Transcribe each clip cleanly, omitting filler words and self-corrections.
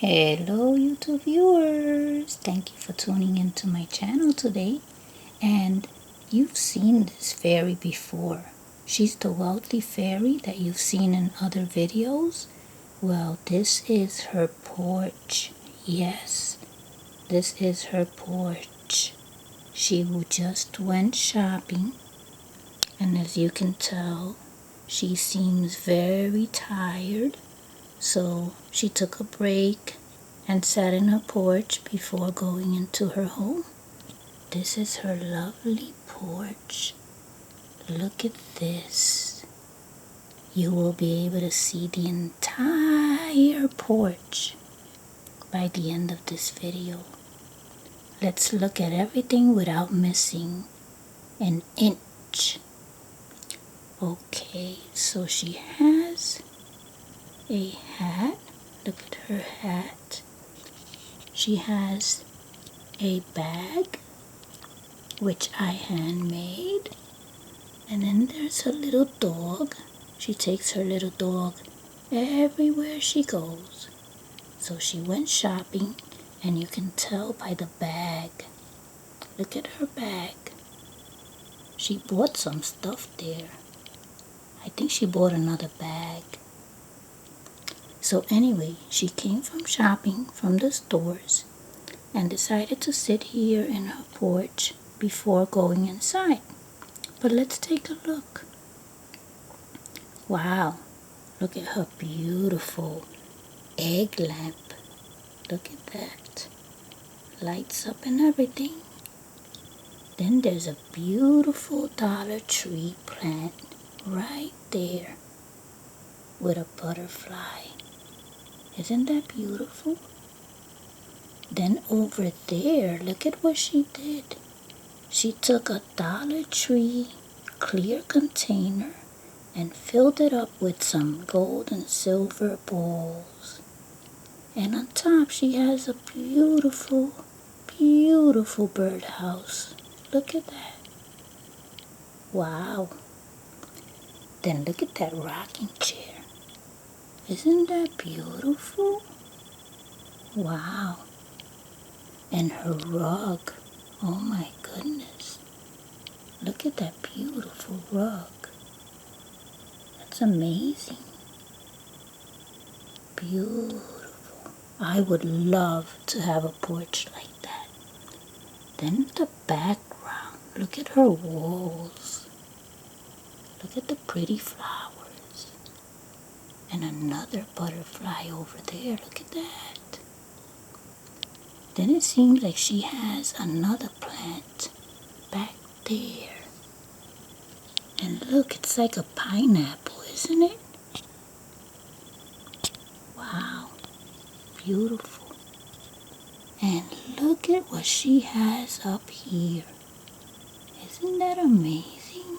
Hello YouTube viewers, thank you for tuning into my channel today. And you've seen this fairy before. She's the wealthy fairy that you've seen in other videos. Well, this is her porch. Yes, this is her porch. She just went shopping, and as you can tell, she seems very tired. So she took a break and sat in her porch before going into her home. This is her lovely porch. Look at this. You will be able to see the entire porch by the end of this video. Let's look at everything without missing an inch. Okay, so she has a hat. Look at her hat. She has a bag, which I handmade. And then there's her little dog. She takes her little dog everywhere she goes. So she went shopping, and you can tell by the bag. Look at her bag. She bought some stuff there. I think she bought another bag. So anyway, she came from shopping from the stores and decided to sit here in her porch before going inside. But let's take a look. Wow, look at her beautiful egg lamp. Look at that. Lights up and everything. Then there's a beautiful Dollar Tree plant right there with a butterfly. Isn't that beautiful? Then over there, look at what she did. She took a Dollar Tree clear container and filled it up with some gold and silver balls. And on top she has a beautiful, beautiful birdhouse. Look at that. Wow. Then look at that rocking chair. Isn't that beautiful? Wow. And her rug. Oh my goodness. Look at that beautiful rug. That's amazing. Beautiful. I would love to have a porch like that. Then the background. Look at her walls. Look at the pretty flowers. And another butterfly over there. Look at that. Then it seems like she has another plant back there. And look, it's like a pineapple, isn't it? Wow. Beautiful. And look at what she has up here. Isn't that amazing?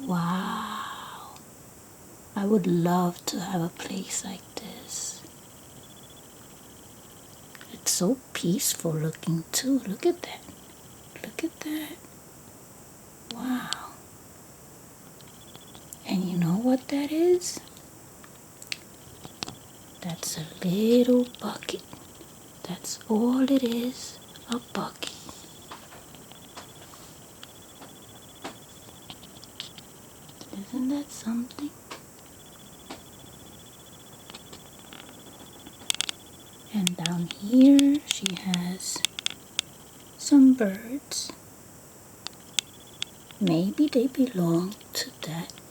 Wow. I would love to have a place like this. It's so peaceful looking too. Look at that. Look at that. Wow. And you know what that is? That's a little bucket. That's all it is, a bucket. Isn't that something? And down here she has some birds. Maybe they belong to that